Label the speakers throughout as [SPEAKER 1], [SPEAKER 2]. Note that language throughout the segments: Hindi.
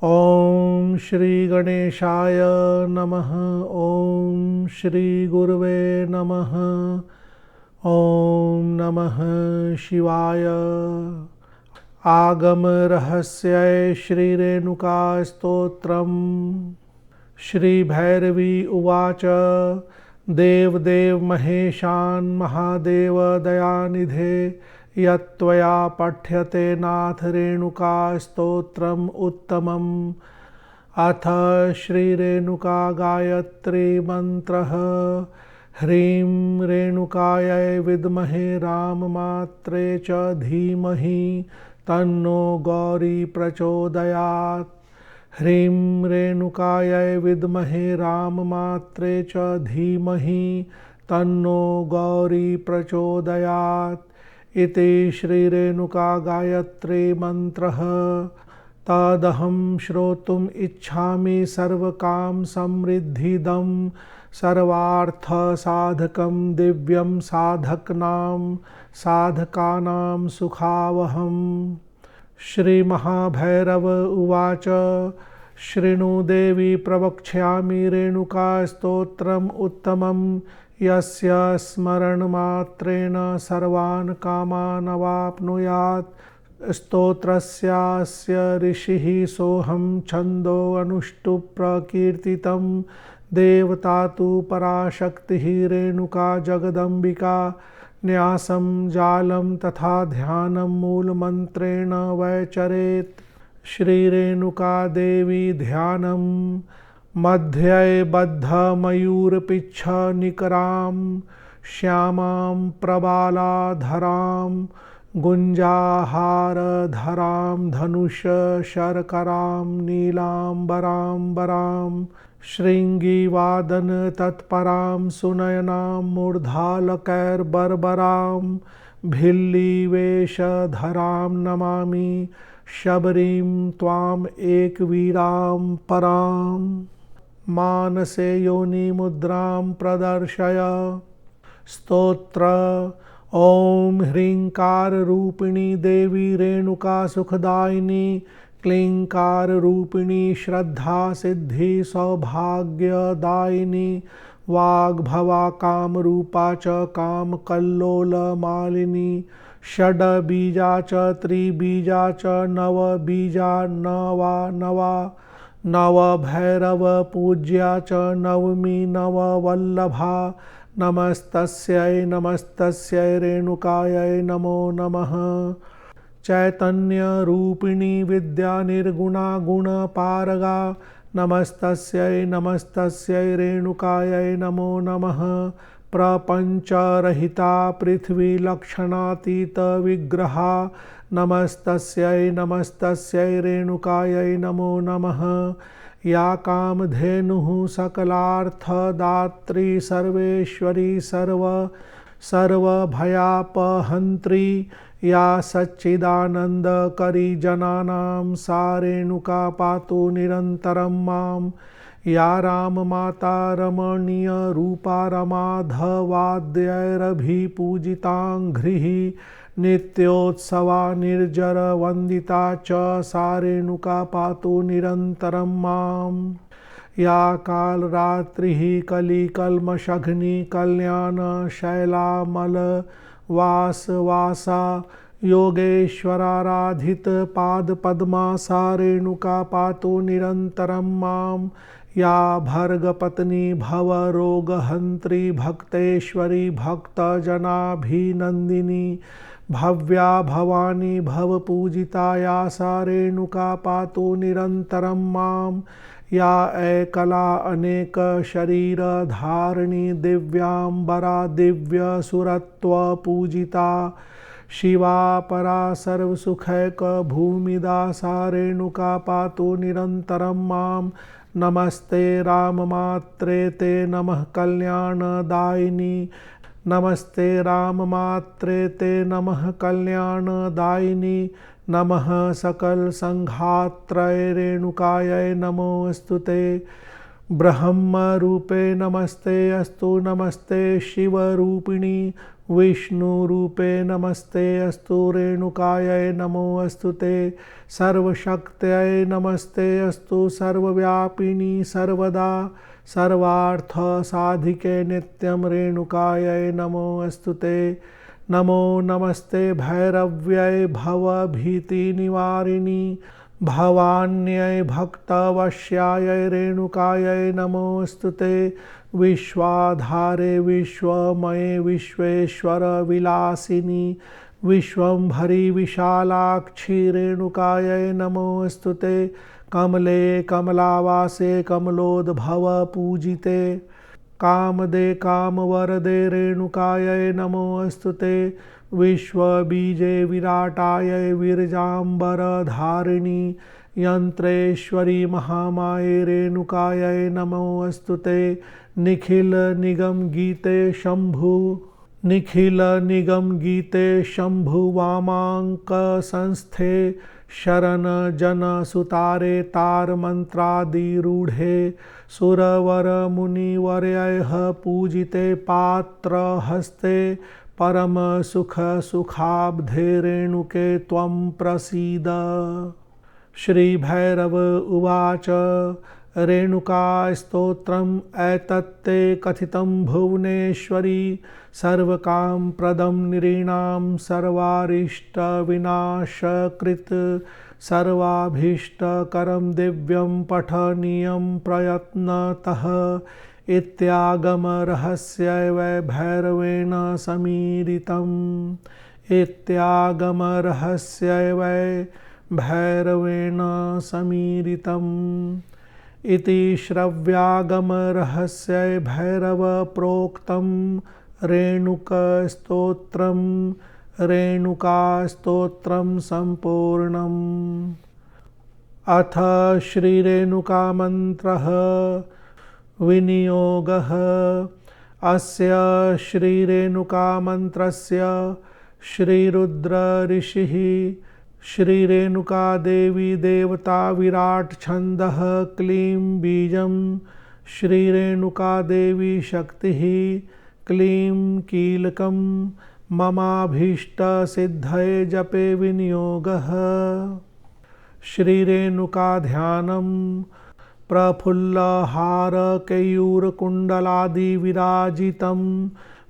[SPEAKER 1] ओम श्री गणेशाय नमः। ओम श्री गुरुवे नमः। ओम नमः शिवाय। आगम रहस्य श्री रेणुका स्तोत्रम। श्री भैरवी उवाच। देवदेव महेशान् महादेव दयानिधे यत्त्वया पठ्यते नाथ रेणुका स्तोत्रम् उत्तमम्। अथ श्री रेणुका गायत्री मंत्रः। ह्रीं रेणुकायै विद्महे राममात्रे च धीमहि तन्नो गौरी प्रचोदयात्। ह्रीं रेणुकायै विद्महे राममात्रे च धीमहि तन्नो गौरी प्रचोदयात्। इति श्री रेणुका गायत्री मंत्रः। तदहं श्रोतुम् इच्छामि सर्वकाम समृद्धिदं सर्वार्थसाधकं दिव्यं साधकानां सुखावहम्। श्री महाभैरव उवाच। शृणु देवी प्रवक्ष्यामि रेणुका स्तोत्रम् उत्तमं यस्य स्मरणमात्रेण सर्वान् कामान् अवाप्नुयात्। स्तोत्रस्यास्य ऋषिः सोऽहं छन्दो अनुष्टुप् प्रकीर्तितं। देवता तु पराशक्तिः रेणुका जगदम्बिका। न्यासं जालं तथा ध्यानं मूलमन्त्रेण वैचरेत्। श्रीरेणुका देवी ध्यानं मध्ये बद्धमयूरपिच्छनिकरां श्यामां प्रबालाधरां गुञ्जाहारधरां धनुषशर्करां नीलाम्बरां शृङ्गिवादनतत्परां सुनयनां मूर्धालकैर्बर्बरां भिल्लीवेषधरां नमामि शबरीं त्वाम् एकवीरां परां। मानसे योनिमुद्रां प्रदर्शय। स्तोत्र। ॐ ह्रीङ्काररूपिणी देवी रेणुका सुखदायिनी क्लीङ्काररूपिणी श्रद्धा सिद्धि सौभाग्यदायिनी वाग्भवा कामरूपा च कामकल्लोलमालिनी षड्बीजा च त्रिबीजा च नवबीजा नवा नवभैरव पूज्या च नवमी नववल्लभा। नमस्तस्यै रेणुकायै नमो नमः। चैतन्यरूपिणी विद्या निर्गुणा गुणपारगा। नमस्तस्यै रेणुकायै नमो नमः। प्रपञ्चरहिता पृथ्वी लक्षणातीत विग्रहा। नमस्तस्यै रेणुकायै नमो नमः। या कामधेनुः सकलार्थदात्री सर्वेश्वरी सर्वभयापहन्त्री या सच्चिदानन्दकरी जनानां सा रेणुका पातु निरन्तरं मां। या राममाता रमणीयरूपा रमाधवाद्यैरभिपूजिताङ्घ्रिः नित्योत्सवा निर्जरवन्दिता च सा रेणुका पातु निरन्तरं मां। या कालरात्रिः कलिकल्मषघ्नि कल्याणशैलामलवासवासा योगेश्वराराधितपादपद्मा सा रेणुका पातु निरन्तरं मां। या भर्गपत्नी भवरोगहन्त्री भक्तेश्वरी भक्तजनाभिनन्दिनी भव्या भवानी भवपूजिता या सा रेणुका पातु निरन्तरं मां। या ऐकला अनेकशरीरधारिणी दिव्याम्बरा दिव्यसुरत्वपूजिता शिवा परा सर्वसुखैकभूमिदा सा रेणुका पातु निरन्तरं मां। नमस्ते राममात्रे ते नमः कल्याणदायिनी। नमस्ते राममात्रे ते नमः कल्याणदायिनी। नमः सकलसंघात्रय रेणुकायै नमोऽस्तुते। ब्रह्मरूपे नमस्ते अस्तु नमस्ते शिवरूपिणी विष्णुरूपे नमस्ते अस्तु रेणुकायै नमो अस्तु ते सर्वशक्त्यै नमस्ते अस्तु सर्वव्यापिनी सर्वदा सर्वार्थसाधिके नित्यं रेणुकायै नमो अस्तु ते नमो नमस्ते भैरव्यै भवभीतिनिवारिणी भवान्यै भक्तवश्यायै रेणुकायै नमोऽस्तु ते विश्वाधारे विश्वमये विश्वेश्वर विलासिनी विश्वंभरी विशालाक्षी रेणुकायै नमोऽस्तु ते कमले कमलावासे कमलोद्भव पूजिते कामदे कामवरदे रेणुकायै नमोऽस्तु ते विश्वबीजे विराटायै विरजाम्बरधारिणी यंत्रेश्वरी महामाये रेणुकायै नमोऽस्तु ते निखिल निगम गीते शंभु वामांक संस्थे शरण जन सुतारे तार मंत्रादिरूढ़े सुरवर मुनिवर्यः पूजिते पात्र हस्ते परम सुख सुखाब्धे रेणुके त्वं प्रसीद। श्री भैरव उवाच रेणुका स्तोत्रम् एतत्ते कथितं भुवनेश्वरी सर्वकाम प्रदं नृणां सर्वारिष्टविनाशकृत् सर्वाभीष्टकरं दिव्यं पठनीयं प्रयत्नतः इत्यागमरहस्य वै भैरवेण समीरितम् इत्यागमरहस्य वै भैरवेण समीरितम् इति श्रव्यागमरहस्य भैरव प्रोक्तं रेणुकास्तोत्रं सम्पूर्णम्। अथ श्रीरेणुका मंत्रः विनियोगः। अस्य श्रीरेणुका मंत्रस्य श्रीरुद्र ऋषिः श्रीरेणुका देवी देवता विराट छंदः क्लीं बीजं श्रीरेणुका देवी शक्तिः क्लीं कीलकं ममाभीष्ट सिद्धये जपे विनियोगः। श्रीरेणुका ध्यानम् प्रफुल्लहार केयूरकुण्डलादि विराजितं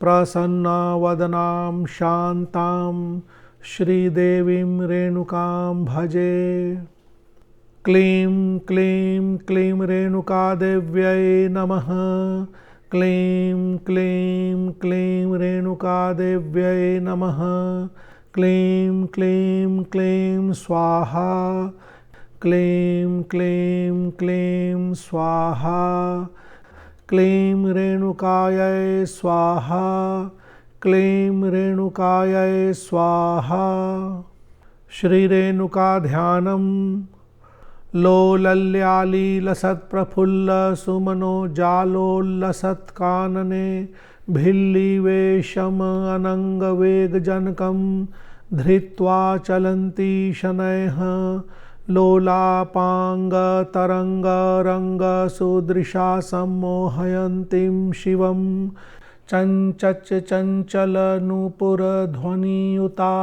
[SPEAKER 1] प्रसन्नवदनां शान्तां श्रीदेवीं रेणुकां भजे। क्लीं क्लीं क्लीं रेणुकादेव्यै नमः। क्लीं क्लीं क्लीं रेणुकादेव्यै नमः। क्लीं क्लीं क्लीं स्वाहा। क्लीं क्लीं क्लीं स्वाहा। क्लीं रेणुकायै स्वाहा। क्लीं रेणुकायै स्वाहा। श्रीरेणुका ध्यानम् लोलल्यालीलसत्प्रफुल्लसुमनो जालोल्लसत्कानने भिल्लीवेशम् अनङ्गवेगजनकं धृत्वा चलन्ती शनैः लोलापाङ्गतरङ्गरङ्गसुदृशा सम्मोहयन्तीं शिवं चञ्चलनूपुरध्वनियुता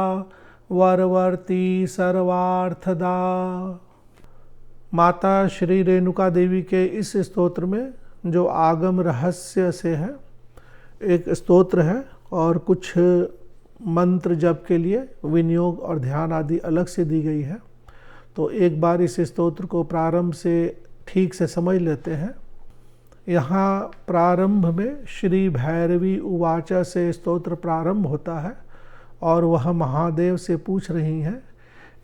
[SPEAKER 1] वरवर्ती सर्वार्थदा। माता श्री रेणुका देवी के इस स्तोत्र में जो आगम रहस्य से है, एक स्तोत्र है और कुछ मंत्र जप के लिए विनियोग और ध्यान आदि अलग से दी गई है। तो एक बार इस स्तोत्र को प्रारंभ से ठीक से समझ लेते हैं। यहाँ प्रारंभ में श्री भैरवी उवाच से स्तोत्र प्रारंभ होता है और वह महादेव से पूछ रही हैं।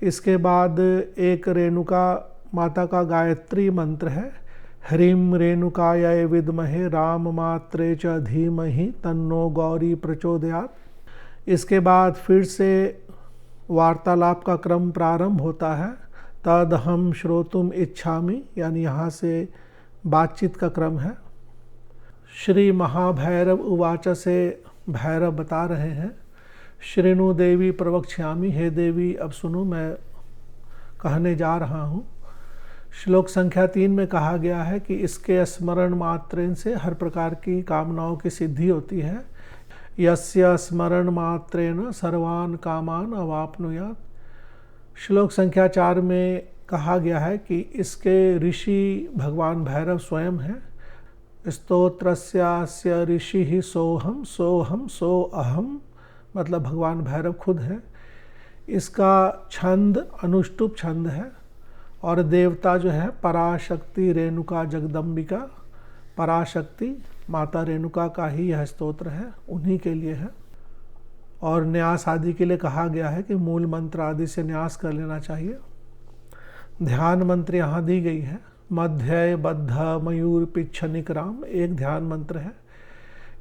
[SPEAKER 1] इसके बाद एक रेणुका माता का गायत्री मंत्र है, ह्रीं रेणुकायै विद्महे राम मात्रे च धीमहि तन्नो गौरी प्रचोदयात्। इसके बाद फिर से वार्तालाप का क्रम प्रारंभ होता है, तदहं श्रोतुम इच्छामि, यानी यहाँ से बातचीत का क्रम है। श्री महाभैरव उवाच से भैरव बता रहे हैं, श्रीनु देवी प्रवक्ष्यामि, हे देवी अब सुनो मैं कहने जा रहा हूँ। श्लोक संख्या 3 में कहा गया है कि इसके स्मरण मात्रेन से हर प्रकार की कामनाओं की सिद्धि होती है। यस्य स्मरण मात्रेन सर्वान कामान अवाप्नुयात्। श्लोक संख्या 4 में कहा गया है कि इसके ऋषि भगवान भैरव स्वयं हैं। स्तोत्रस्यास्य ऋषि ही सोहम सोहम सो अहम, मतलब भगवान भैरव खुद है। इसका छंद अनुष्टुप छंद है और देवता जो है पराशक्ति रेणुका जगदम्बिका, पराशक्ति माता रेणुका का ही यह स्तोत्र है, उन्हीं के लिए है। और न्यास आदि के लिए कहा गया है कि मूल मंत्र आदि से न्यास कर लेना चाहिए। ध्यान मंत्र यहाँ दी गई है। मध्य बद्ध मयूर पिच्छनिक राम एक ध्यान मंत्र है।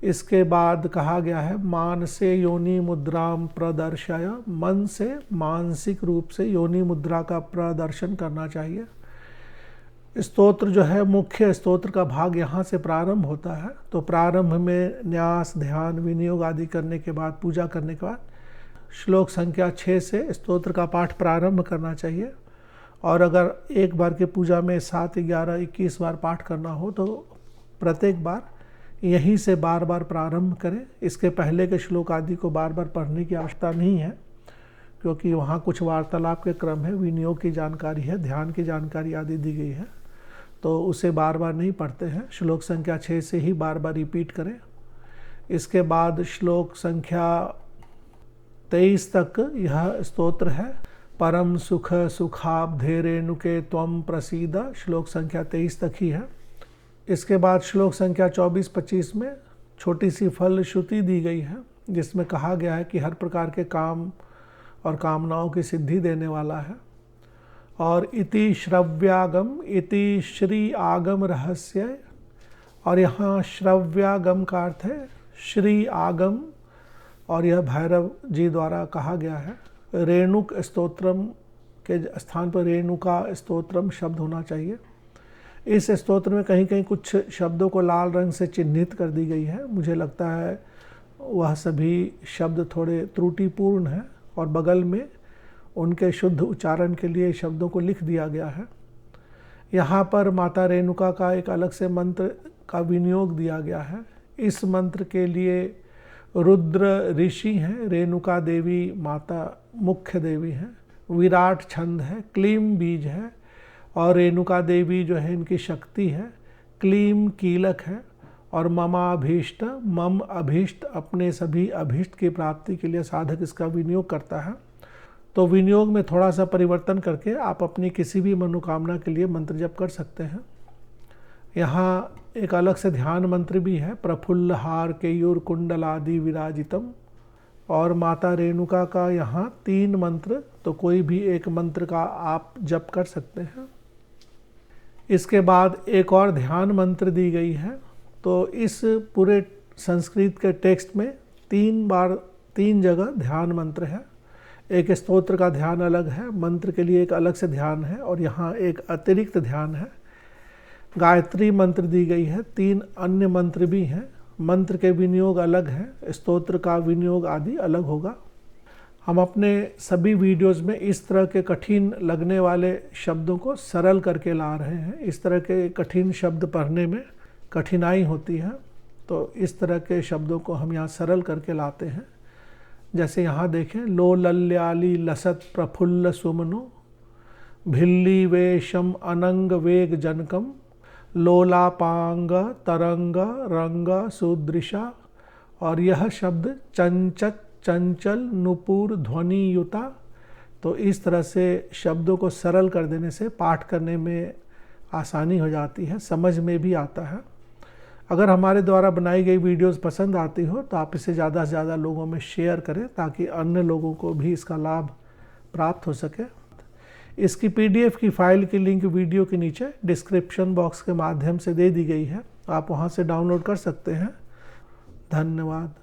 [SPEAKER 1] इसके बाद कहा गया है मानसे योनि मुद्राम प्रदर्शय, मन से मानसिक रूप से योनि मुद्रा का प्रदर्शन करना चाहिए। स्तोत्र जो है मुख्य स्तोत्र का भाग यहाँ से प्रारंभ होता है। तो प्रारंभ में न्यास ध्यान विनियोग आदि करने के बाद, पूजा करने के बाद श्लोक संख्या 6 से स्तोत्र का पाठ प्रारंभ करना चाहिए। और अगर एक बार की पूजा में 7, 11, 21 बार पाठ करना हो तो प्रत्येक बार यहीं से बार बार प्रारंभ करें। इसके पहले के श्लोक आदि को बार बार पढ़ने की आवश्यकता नहीं है, क्योंकि वहाँ कुछ वार्तालाप के क्रम है, विनियोग की जानकारी है, ध्यान की जानकारी आदि दी गई है, तो उसे बार बार नहीं पढ़ते हैं। श्लोक संख्या 6 से ही बार बार रिपीट करें। इसके बाद श्लोक संख्या 23 तक यह स्तोत्र है। परम सुख सुखाब्धे रेणुके त्वम प्रसीद, श्लोक संख्या 23 तक ही है। इसके बाद श्लोक संख्या 24-25 में छोटी सी फल श्रुति दी गई है, जिसमें कहा गया है कि हर प्रकार के काम और कामनाओं की सिद्धि देने वाला है। और इति श्रव्यागम, इति श्री आगम रहस्य, और यहाँ श्रव्यागम का अर्थ है श्री आगम, और यह भैरव जी द्वारा कहा गया है। रेणुक स्तोत्रम के स्थान पर रेणुका स्तोत्रम शब्द होना चाहिए। इस स्तोत्र में कहीं कहीं कुछ शब्दों को लाल रंग से चिन्हित कर दी गई है। मुझे लगता है वह सभी शब्द थोड़े त्रुटिपूर्ण हैं और बगल में उनके शुद्ध उच्चारण के लिए शब्दों को लिख दिया गया है। यहाँ पर माता रेणुका का एक अलग से मंत्र का विनियोग दिया गया है। इस मंत्र के लिए रुद्र ऋषि हैं, रेणुका देवी माता मुख्य देवी हैं, विराट छंद है, क्लीम बीज है, और रेणुका देवी जो है इनकी शक्ति है, क्लीम कीलक है, और ममाभीष्ट, मम अभीष्ट, अपने सभी अभीष्ट की प्राप्ति के लिए साधक इसका विनियोग करता है। तो विनियोग में थोड़ा सा परिवर्तन करके आप अपनी किसी भी मनोकामना के लिए मंत्र जप कर सकते हैं। यहाँ एक अलग से ध्यान मंत्र भी है, प्रफुल्ल हार केयूर कुंडलादि विराजितम, और माता रेणुका का यहाँ 3 मंत्र, तो कोई भी एक मंत्र का आप जप कर सकते हैं। इसके बाद एक और ध्यान मंत्र दी गई है। तो इस पूरे संस्कृत के टेक्स्ट में 3 जगह ध्यान मंत्र है। एक स्तोत्र का ध्यान अलग है, मंत्र के लिए एक अलग से ध्यान है, और यहाँ एक अतिरिक्त ध्यान है। गायत्री मंत्र दी गई है, 3 अन्य मंत्र भी हैं। मंत्र के विनियोग अलग हैं, स्तोत्र का विनियोग आदि अलग होगा। हम अपने सभी वीडियोज़ में इस तरह के कठिन लगने वाले शब्दों को सरल करके ला रहे हैं। इस तरह के कठिन शब्द पढ़ने में कठिनाई होती है, तो इस तरह के शब्दों को हम यहाँ सरल करके लाते हैं। जैसे यहाँ देखें, लो लल्याली लसत प्रफुल्ल सुमनो, भिल्ली वेशम अनंग वेग जनकम, लोलापांग तरंग रंग सुदृशा, और यह शब्द चंचत चंचल नुपुर ध्वनि युता। तो इस तरह से शब्दों को सरल कर देने से पाठ करने में आसानी हो जाती है, समझ में भी आता है। अगर हमारे द्वारा बनाई गई वीडियोस पसंद आती हो तो आप इसे ज़्यादा से ज़्यादा लोगों में शेयर करें, ताकि अन्य लोगों को भी इसका लाभ प्राप्त हो सके। इसकी PDF की फाइल की लिंक वीडियो के नीचे डिस्क्रिप्शन बॉक्स के माध्यम से दे दी गई है, आप वहां से डाउनलोड कर सकते हैं। धन्यवाद।